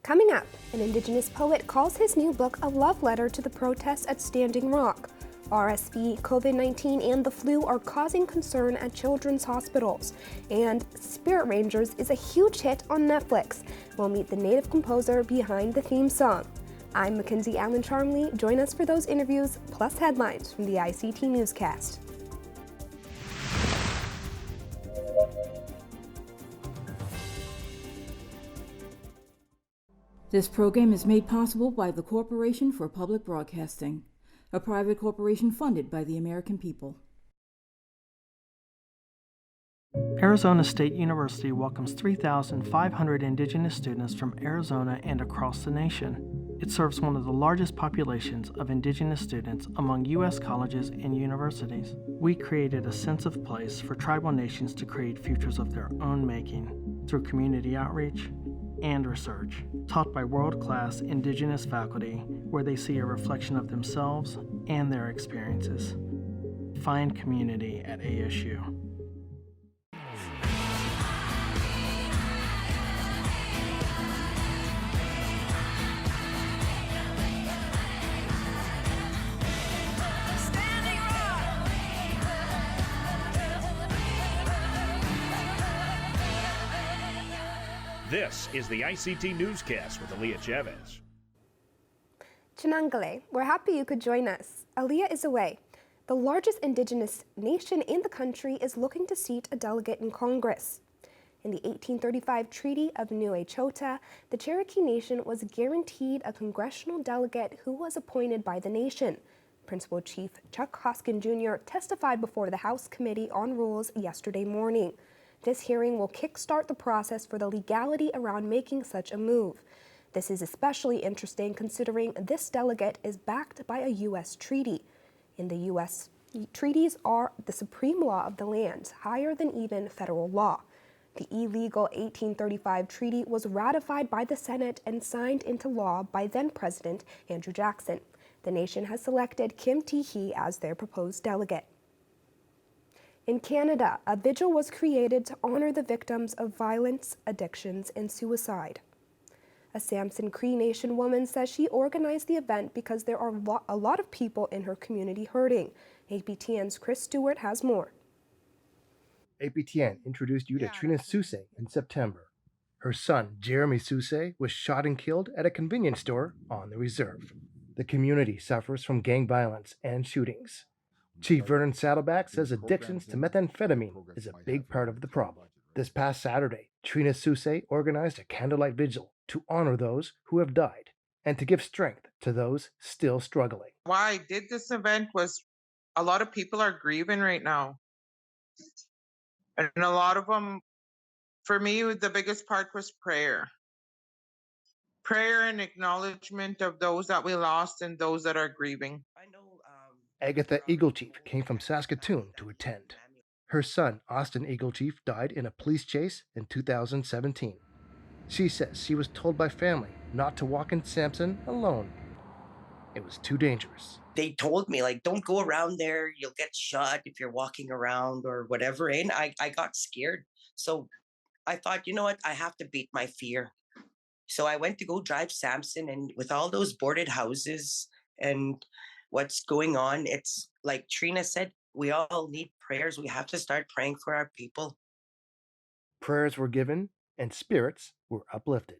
Coming up, an Indigenous poet calls his new book a love letter to the protests at Standing Rock. RSV, COVID-19, and the flu are causing concern at children's hospitals. And Spirit Rangers is a huge hit on Netflix. We'll meet the native composer behind the theme song. I'm Mackenzie Allen Charmley. Join us for those interviews, plus headlines from the ICT Newscast. This program is made possible by the Corporation for Public Broadcasting, a private corporation funded by the American people. Arizona State University welcomes 3,500 Indigenous students from Arizona and across the nation. It serves one of the largest populations of Indigenous students among U.S. colleges and universities. We created a sense of place for tribal nations to create futures of their own making through community outreach and research, taught by world-class Indigenous faculty where they see a reflection of themselves and their experiences. Find community at ASU. This is the ICT Newscast with Aaliyah Chavez. Chinangale, we're happy you could join us. Aaliyah is away. The largest Indigenous nation in the country is looking to seat a delegate in Congress. In the 1835 Treaty of New Echota, the Cherokee Nation was guaranteed a congressional delegate who was appointed by the nation. Principal Chief Chuck Hoskin Jr. testified before the House Committee on Rules yesterday morning. This hearing will kickstart the process for the legality around making such a move. This is especially interesting considering this delegate is backed by a U.S. treaty. In the U.S., treaties are the supreme law of the land, higher than even federal law. The illegal 1835 treaty was ratified by the Senate and signed into law by then-President Andrew Jackson. The nation has selected Kim Tee-hee as their proposed delegate. In Canada, a vigil was created to honor the victims of violence, addictions, and suicide. A Samson Cree Nation woman says she organized the event because there are a lot of people in her community hurting. APTN's Chris Stewart has more. APTN introduced you to Trina Souse in September. Her son, Jeremy Souse, was shot and killed at a convenience store on the reserve. The community suffers from gang violence and shootings. Chief Vernon Saddleback says addictions to methamphetamine is a big part of the problem. This past Saturday, Trina Souse organized a candlelight vigil to honor those who have died and to give strength to those still struggling. Why I did this event was a lot of people are grieving right now. And a lot of them, for me, the biggest part was prayer. Prayer and acknowledgement of those that we lost and those that are grieving. Agatha Eaglechief came from Saskatoon to attend. Her son, Austin Eaglechief, died in a police chase in 2017. She says she was told by family not to walk in Samson alone. It was too dangerous. They told me, don't go around there. You'll get shot if you're walking around or whatever. And I got scared. So I thought, you know what? I have to beat my fear. So I went to go drive Samson, and with all those boarded houses and what's going on, it's like Trina said, we all need prayers. We have to start praying for our people. Prayers were given and spirits were uplifted.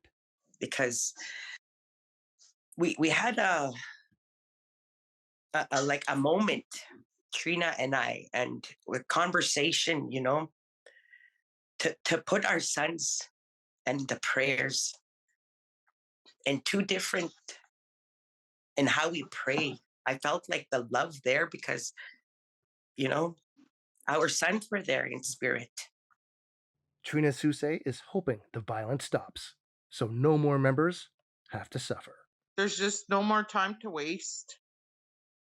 Because we had a moment, Trina and I, and with conversation, to put our sons and the prayers in two different, in how we pray. I felt like the love there because, our sons were there in spirit. Trina Souse is hoping the violence stops, so no more members have to suffer. There's just no more time to waste.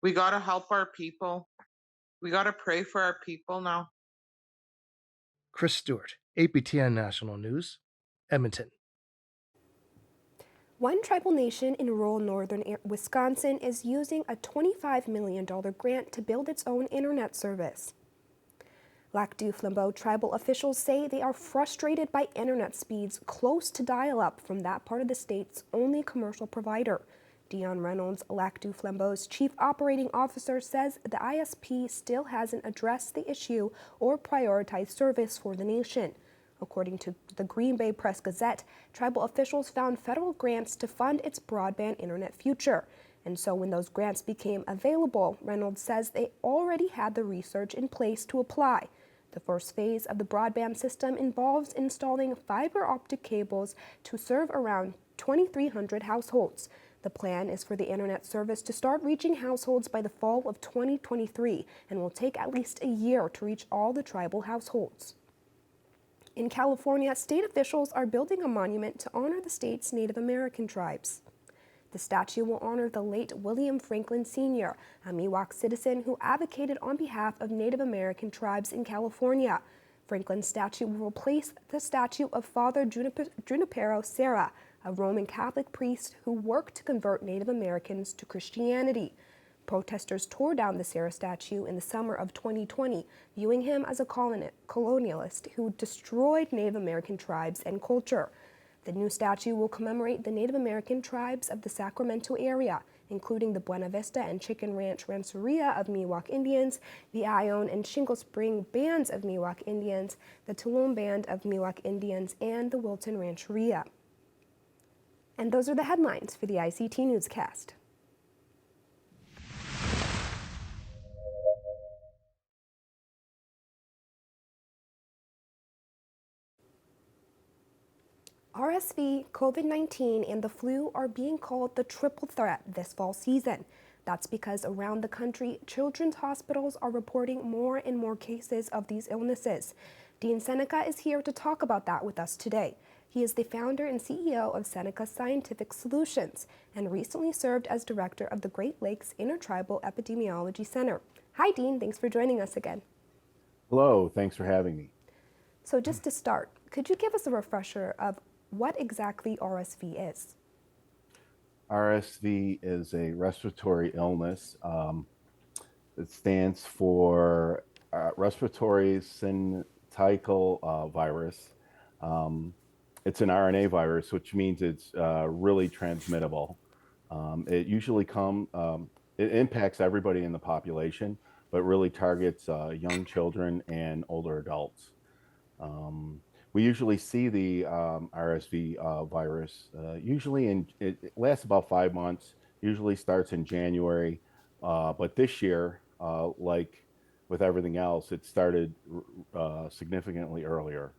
We got to help our people. We got to pray for our people now. Chris Stewart, APTN National News, Edmonton. One tribal nation in rural northern Wisconsin is using a $25 million grant to build its own internet service. Lac du Flambeau tribal officials say they are frustrated by internet speeds close to dial-up from that part of the state's only commercial provider. Dion Reynolds, Lac du Flambeau's chief operating officer, says the ISP still hasn't addressed the issue or prioritized service for the nation. According to the Green Bay Press Gazette, tribal officials found federal grants to fund its broadband internet future. And so when those grants became available, Reynolds says they already had the research in place to apply. The first phase of the broadband system involves installing fiber optic cables to serve around 2,300 households. The plan is for the internet service to start reaching households by the fall of 2023 and will take at least a year to reach all the tribal households. In California, state officials are building a monument to honor the state's Native American tribes. The statue will honor the late William Franklin Sr., a Miwok citizen who advocated on behalf of Native American tribes in California. Franklin's statue will replace the statue of Father Junipero Serra, a Roman Catholic priest who worked to convert Native Americans to Christianity. Protesters tore down the Serra statue in the summer of 2020, viewing him as a colonialist who destroyed Native American tribes and culture. The new statue will commemorate the Native American tribes of the Sacramento area, including the Buena Vista and Chicken Ranch Rancheria of Miwok Indians, the Ione and Shingle Spring bands of Miwok Indians, the Tulum Band of Miwok Indians, and the Wilton Rancheria. And those are the headlines for the ICT Newscast. RSV, COVID-19, and the flu are being called the triple threat this fall season. That's because around the country, children's hospitals are reporting more and more cases of these illnesses. Dean Seneca is here to talk about that with us today. He is the founder and CEO of Seneca Scientific Solutions and recently served as director of the Great Lakes Intertribal Epidemiology Center. Hi, Dean. Thanks for joining us again. Hello. Thanks for having me. So just to start, could you give us a refresher of what exactly RSV is? RSV is a respiratory illness. It stands for respiratory syncytial virus. It's an RNA virus, which means it's really transmittable. It usually it impacts everybody in the population, but really targets young children and older adults. We usually see the RSV virus it lasts about 5 months, usually starts in January. But this year, like with everything else, it started significantly earlier.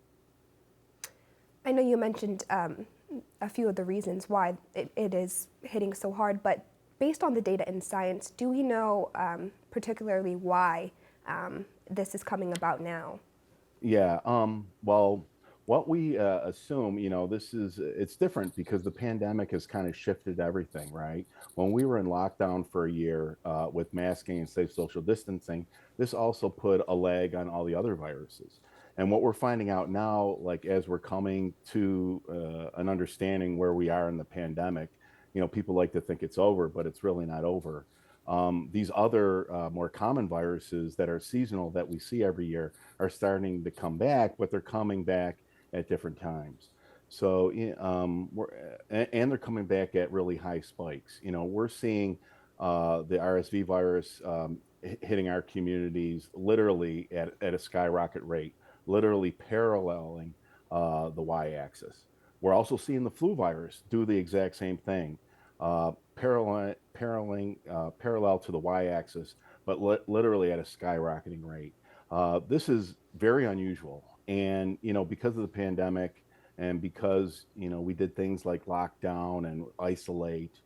I know you mentioned a few of the reasons why it is hitting so hard, but based on the data and science, do we know particularly why this is coming about now? Yeah, well, what we assume, it's different because the pandemic has kind of shifted everything, right? When we were in lockdown for a year with masking and safe social distancing, this also put a lag on all the other viruses. And what we're finding out now, like as we're coming to an understanding where we are in the pandemic, people like to think it's over, but it's really not over. These other more common viruses that are seasonal that we see every year are starting to come back, but they're coming back at different times. So, and they're coming back at really high spikes. We're seeing the RSV virus hitting our communities literally at a skyrocket rate, literally paralleling the y-axis. We're also seeing the flu virus do the exact same thing, parallel to the y-axis, but literally at a skyrocketing rate. This is very unusual. And, because of the pandemic and because, we did things like lockdown and isolate,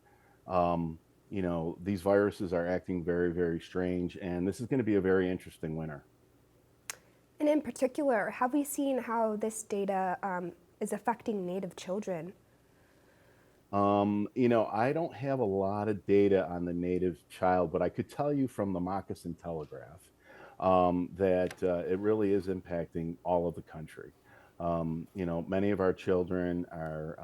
these viruses are acting very, very strange. And this is going to be a very interesting winter. And in particular, have we seen how this data is affecting Native children? I don't have a lot of data on the Native child, but I could tell you from the Moccasin Telegraph that it really is impacting all of the country. Many of our children are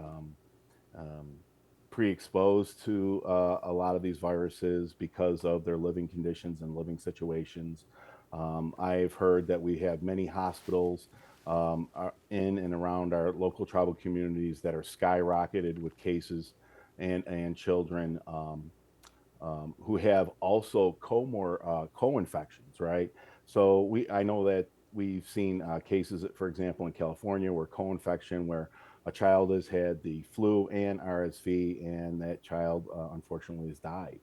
pre-exposed to a lot of these viruses because of their living conditions and living situations. I've heard that we have many hospitals in and around our local tribal communities that are skyrocketed with cases and children who have also co-infections, right? So I know that we've seen cases, for example, in California, where co-infection, where a child has had the flu and RSV, and that child unfortunately has died.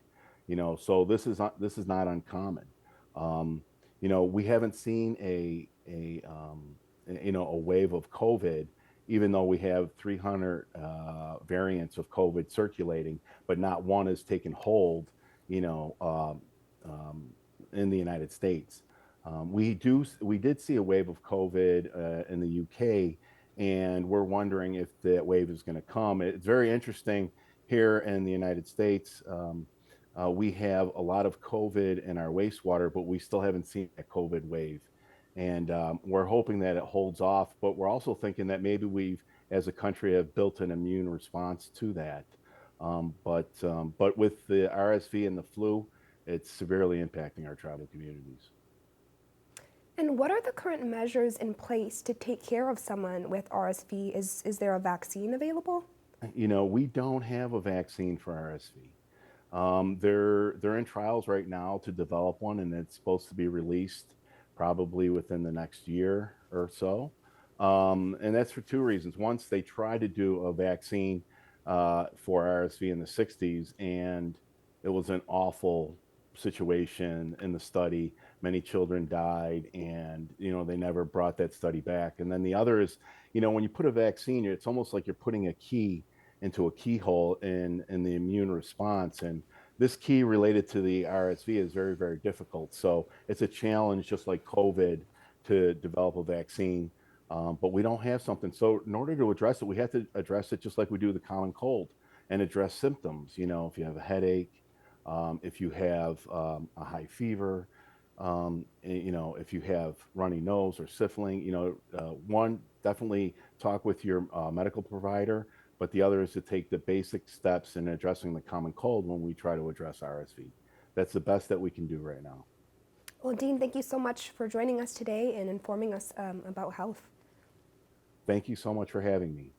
So this is not uncommon. Um, we haven't seen a wave of COVID, even though we have 300 variants of COVID circulating, but not one has taken hold, you know, in the United States. We did see a wave of COVID in the UK, and we're wondering if that wave is going to come. It's very interesting here in the United States. We have a lot of COVID in our wastewater, but we still haven't seen a COVID wave. And we're hoping that it holds off, but we're also thinking that maybe we've, as a country, have built an immune response to that. But with the RSV and the flu, it's severely impacting our tribal communities. And what are the current measures in place to take care of someone with RSV? Is there a vaccine available? We don't have a vaccine for RSV. They're in trials right now to develop one, and it's supposed to be released probably within the next year or so. And that's for two reasons. Once they tried to do a vaccine for RSV in the 60s, and it was an awful situation in the study. Many children died, and they never brought that study back. And then the other is, when you put a vaccine, it's almost like you're putting a key into a keyhole in the immune response. And this key related to the RSV is very, very difficult. So it's a challenge, just like COVID, to develop a vaccine. But we don't have something. So in order to address it, we have to address it just like we do the common cold, and address symptoms. If you have a headache, if you have a high fever, if you have runny nose or sniffling, one, definitely talk with your medical provider, but the other is to take the basic steps in addressing the common cold when we try to address RSV. That's the best that we can do right now. Well, Dean, thank you so much for joining us today and informing us about health. Thank you so much for having me.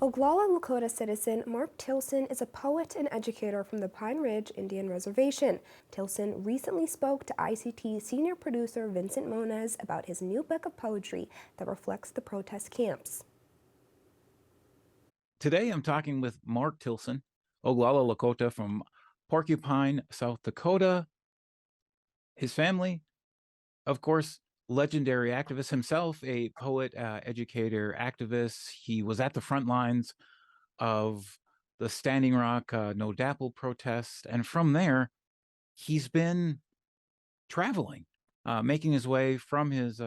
Oglala Lakota citizen Mark Tilsen is a poet and educator from the Pine Ridge Indian Reservation. Tilsen recently spoke to ICT senior producer Vincent Moniz about his new book of poetry that reflects the protest camps. Today I'm talking with Mark Tilsen, Oglala Lakota from Porcupine, South Dakota. His family, of course, legendary activist himself, a poet, educator, activist. He was at the front lines of the Standing Rock No DAPL protest. And from there, he's been traveling, making his way from his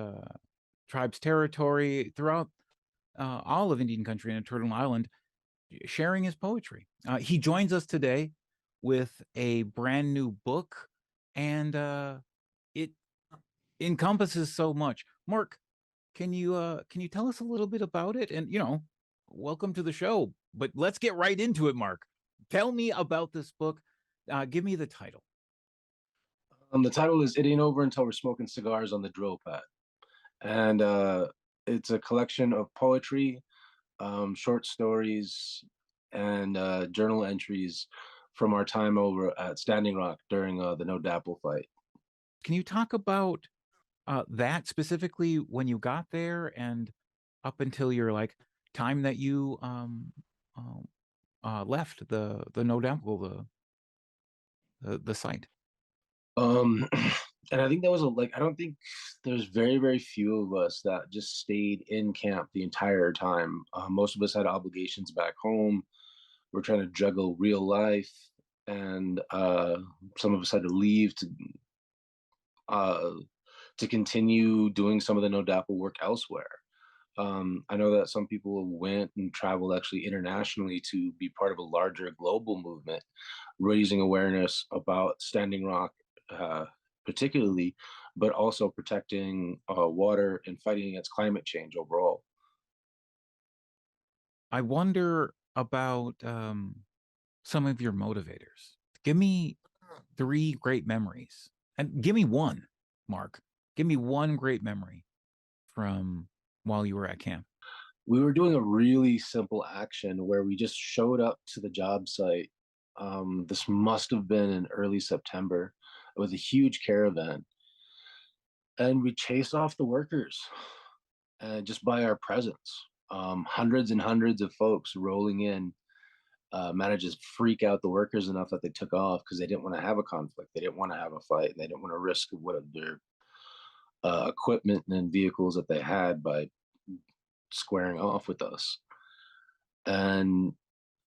tribe's territory throughout all of Indian country and Turtle Island, sharing his poetry. He joins us today with a brand new book, and it encompasses so much. Mark, can you tell us a little bit about it? And welcome to the show. But let's get right into it, Mark. Tell me about this book. Give me the title. The title is "It Ain't Over Until We're Smoking Cigars on the Drill Pad," and it's a collection of poetry, short stories, and journal entries from our time over at Standing Rock during the No DAPL fight. Can you talk about that specifically when you got there and up until your time that you left the No DAPL, the site? And I think that was I don't think there's very, very few of us that just stayed in camp the entire time. Most of us had obligations back home. We're trying to juggle real life, and some of us had to leave to continue doing some of the No DAPL work elsewhere. I know that some people went and traveled actually internationally to be part of a larger global movement, raising awareness about Standing Rock, particularly, but also protecting water and fighting against climate change overall. I wonder about some of your motivators. Give me 3 great memories, and give me one, Mark. Give me one great memory from while you were at camp. We were doing a really simple action where we just showed up to the job site. This must have been in early September. It was a huge caravan, and we chased off the workers, and just by our presence, hundreds and hundreds of folks rolling in managed to freak out the workers enough that they took off because they didn't want to have a conflict. They didn't want to have a fight. And they didn't want to risk what their equipment and vehicles that they had by squaring off with us. And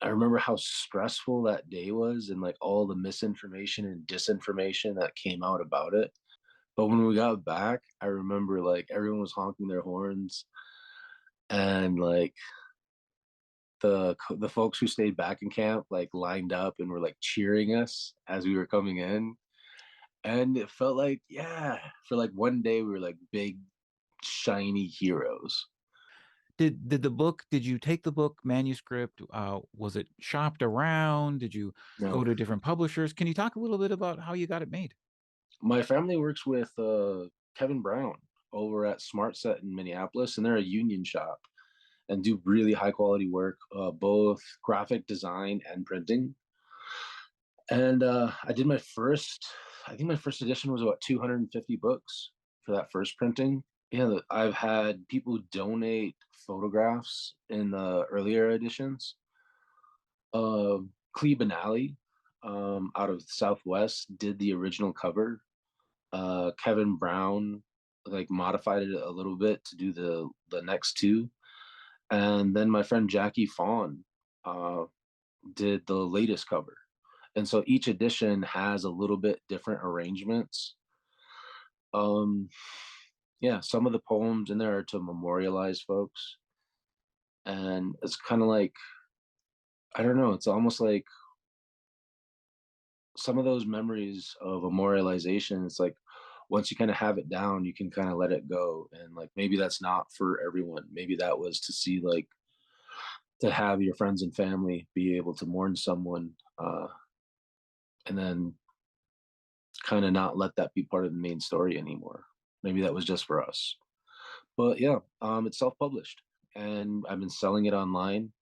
I remember how stressful that day was and like all the misinformation and disinformation that came out about it. But when we got back, I remember like everyone was honking their horns, and like the folks who stayed back in camp like lined up and were like cheering us as we were coming in. And it felt like, yeah, for like one day we were like big shiny heroes. Did you take the book manuscript? Was it shopped around? Did you go to different publishers? Can you talk a little bit about how you got it made? My family works with Kevin Brown over at Smart Set in Minneapolis, and they're a union shop and do really high quality work, both graphic design and printing. And I think my first edition was about 250 books for that first printing. Yeah, I've had people donate photographs in the earlier editions. Clee Benally out of Southwest did the original cover. Kevin Brown like modified it a little bit to do the next two. And then my friend Jackie Fawn did the latest cover. And so each edition has a little bit different arrangements. Yeah, some of the poems in there are to memorialize folks. And it's kind of like, I don't know, it's almost like some of those memories of memorialization. It's like once you kind of have it down, you can kind of let it go. And like maybe that's not for everyone. Maybe that was to see like to have your friends and family be able to mourn someone, and then kind of not let that be part of the main story anymore. Maybe that was just for us. But yeah, it's self-published and I've been selling it online.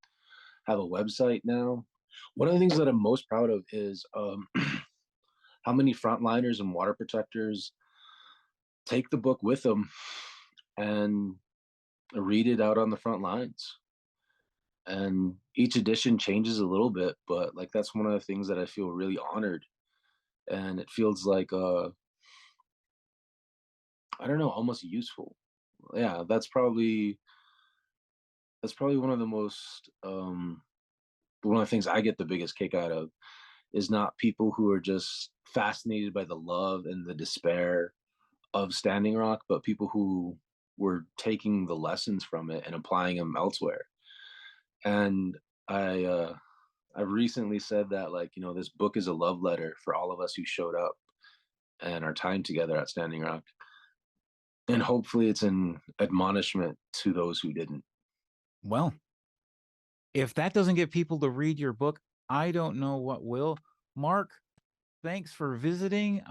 Have a website now. One of the things that I'm most proud of is how many frontliners and water protectors take the book with them and read it out on the front lines. And each edition changes a little bit, but like that's one of the things that I feel really honored. And it feels like I don't know, almost useful. Yeah, that's probably one of the most one of the things I get the biggest kick out of is not people who are just fascinated by the love and the despair of Standing Rock, but people who were taking the lessons from it and applying them elsewhere. And I've recently said that, like, you know, this book is a love letter for all of us who showed up and our time together at Standing Rock. And hopefully it's an admonishment to those who didn't. Well, if that doesn't get people to read your book, I don't know what will. Mark, thanks for visiting.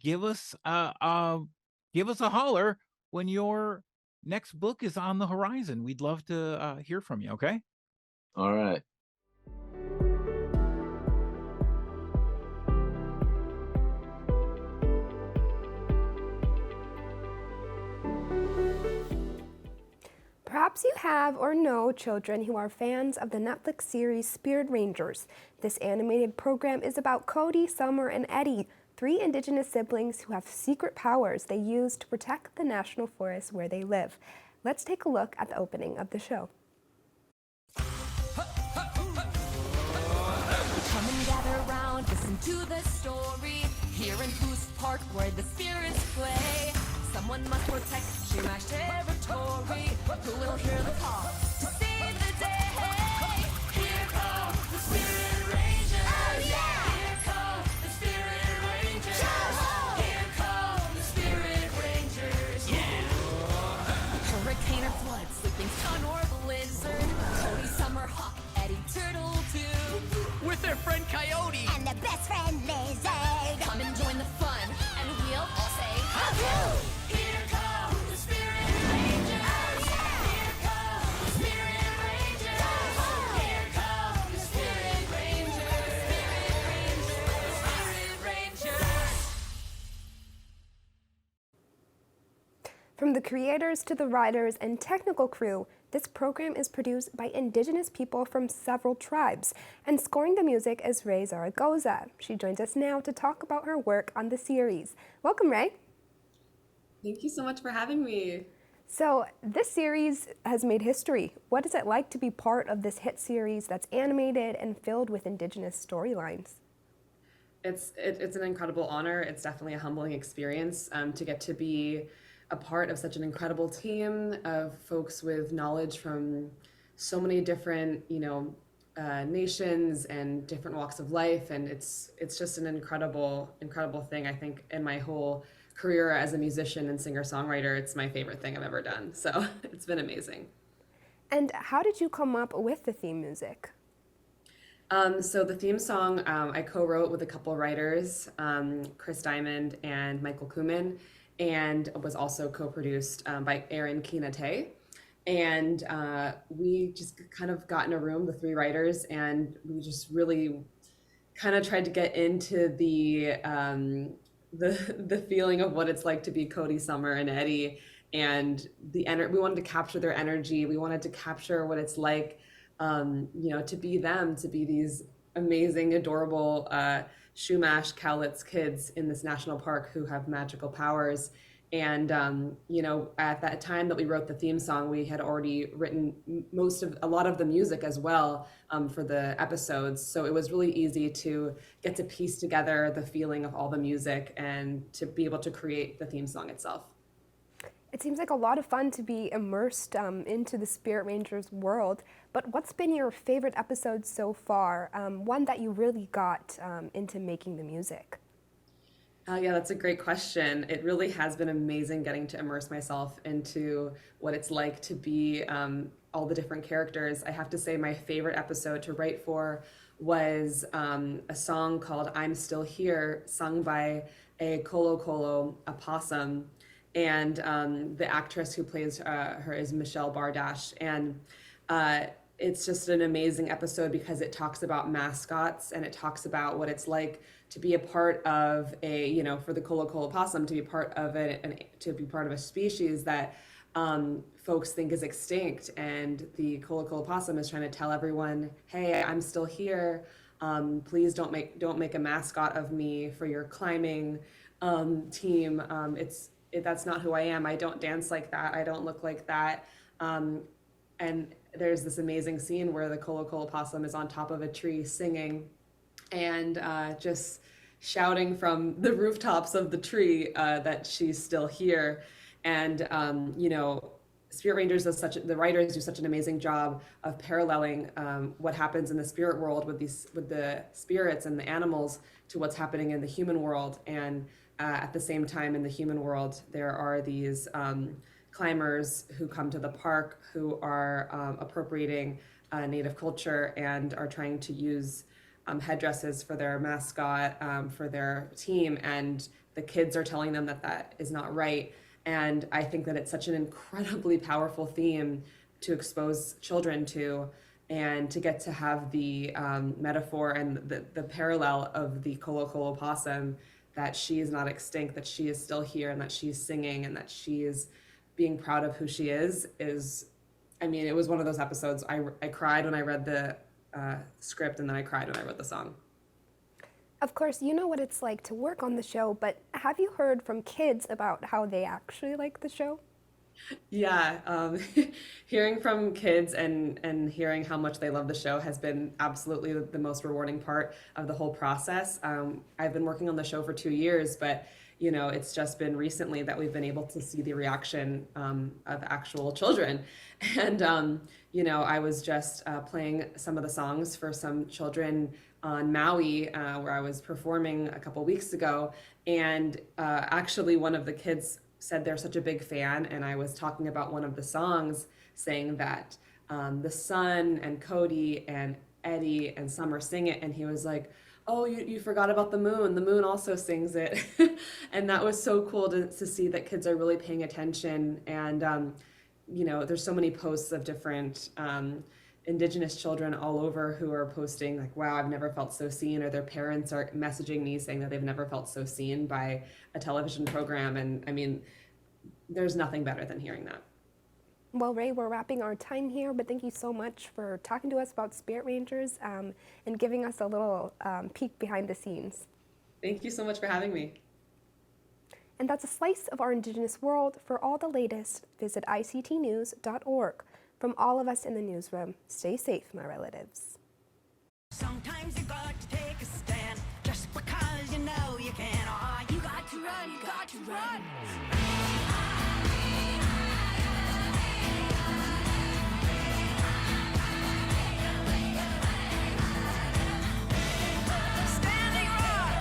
Give us a holler when your next book is on the horizon. We'd love to hear from you. Okay. All right. Perhaps you have or know children who are fans of the Netflix series Spirit Rangers. This animated program is about Kody, Summer, and Eddy, 3 Indigenous siblings who have secret powers they use to protect the national forest where they live. Let's take a look at the opening of the show. Come and gather round, listen to the story, here in Goose Park where the spirits play. Someone must protect Shumash territory. Who will hear the call to save the day? Here come the Spirit Rangers. Oh yeah! Here come the Spirit Rangers. Here come the Spirit Rangers. Yeah! Hurricane or flood, sleeping sun or blizzard. Kody, Summer, Hawk, Eddy, Turtle too. With their friend Coyote. And their best friend Lizard. Come and join the fun, and we'll all say Hawk! Here come the Spirit Rangers. Oh yeah! Here come the Spirit Rangers. Here come the Spirit Rangers. Spirit Rangers. From the creators to the writers and technical crew, this program is produced by Indigenous people from several tribes, and scoring the music is Raye Zaragoza. She joins us now to talk about her work on the series. Welcome, Raye. Thank you so much for having me. So, this series has made history. What is it like to be part of this hit series that's animated and filled with Indigenous storylines? It's an incredible honor. It's definitely a humbling experience to get to be a part of such an incredible team of folks with knowledge from so many different, nations and different walks of life. And it's just an incredible thing. I think in my whole career as a musician and singer-songwriter, it's my favorite thing I've ever done. So it's been amazing. And how did you come up with the theme music? So the theme song I co-wrote with a couple writers, Chris Diamond and Michael Kumin, and was also co-produced by Aaron Kinate. And we just kind of got in a room, the three writers, and we just really kind of tried to get into the feeling of what it's like to be Kody, Summer, and Eddy, and we wanted to capture their energy. We wanted to capture what it's like, to be them, to be these amazing, adorable Chumash Cowlitz kids in this national park who have magical powers. And, at that time that we wrote the theme song, we had already written a lot of the music as well for the episodes. So it was really easy to get to piece together the feeling of all the music and to be able to create the theme song itself. It seems like a lot of fun to be immersed into the Spirit Rangers world, but what's been your favorite episode so far? One that you really got into making the music? Yeah, that's a great question. It really has been amazing getting to immerse myself into what it's like to be all the different characters. I have to say my favorite episode to write for was a song called I'm Still Here, sung by a Kolo opossum. And the actress who plays her is Michelle Bardash. And it's just an amazing episode because it talks about mascots and it talks about what it's like to be a part of for the Kolo opossum, to be part of a species that folks think is extinct. And the Kolo opossum is trying to tell everyone, hey, I'm still here. Please don't make a mascot of me for your climbing team. That's not who I am. I don't dance like that. I don't look like that. And there's this amazing scene where the Kolo opossum is on top of a tree singing and just shouting from the rooftops of the tree that she's still here. And, Spirit Rangers the writers do such an amazing job of paralleling what happens in the spirit world with the spirits and the animals to what's happening in the human world. And at the same time, in the human world, there are these climbers who come to the park who are appropriating Native culture and are trying to use headdresses for their mascot, for their team. And the kids are telling them that is not right. And I think that it's such an incredibly powerful theme to expose children to, and to get to have the metaphor and the parallel of the Kolo opossum, that she is not extinct, that she is still here, and that she's singing, and that she is being proud of who she is, it was one of those episodes. I cried when I read the script, and then I cried when I wrote the song. Of course, you know what it's like to work on the show, but have you heard from kids about how they actually like the show? Yeah, hearing from kids and hearing how much they love the show has been absolutely the most rewarding part of the whole process. I've been working on the show for 2 years, but it's just been recently that we've been able to see the reaction of actual children. And, I was just playing some of the songs for some children on Maui, where I was performing a couple weeks ago. And actually one of the kids said they're such a big fan, and I was talking about one of the songs, saying that the son and Kody and Eddy and Summer sing it, and he was like, oh, you forgot about the moon. The moon also sings it. And that was so cool to see that kids are really paying attention. And, there's so many posts of different Indigenous children all over who are posting like, wow, I've never felt so seen, or their parents are messaging me saying that they've never felt so seen by a television program. And I mean, there's nothing better than hearing that. Well, Raye, we're wrapping our time here, but thank you so much for talking to us about Spirit Rangers and giving us a little peek behind the scenes. Thank you so much for having me. And that's a slice of our Indigenous world. For all the latest, visit ictnews.org. From all of us in the newsroom, stay safe, my relatives. Sometimes you got to take a stand just because you know you can. Oh, you got to run, you got to run. Standing Rock.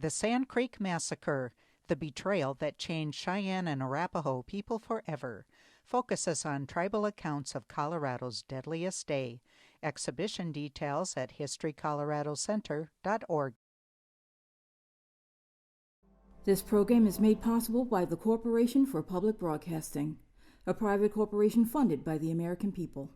The Sand Creek Massacre, the betrayal that changed Cheyenne and Arapaho people forever, focuses on tribal accounts of Colorado's deadliest day. Exhibition details at historycoloradocenter.org. This program is made possible by the Corporation for Public Broadcasting, a private corporation funded by the American people.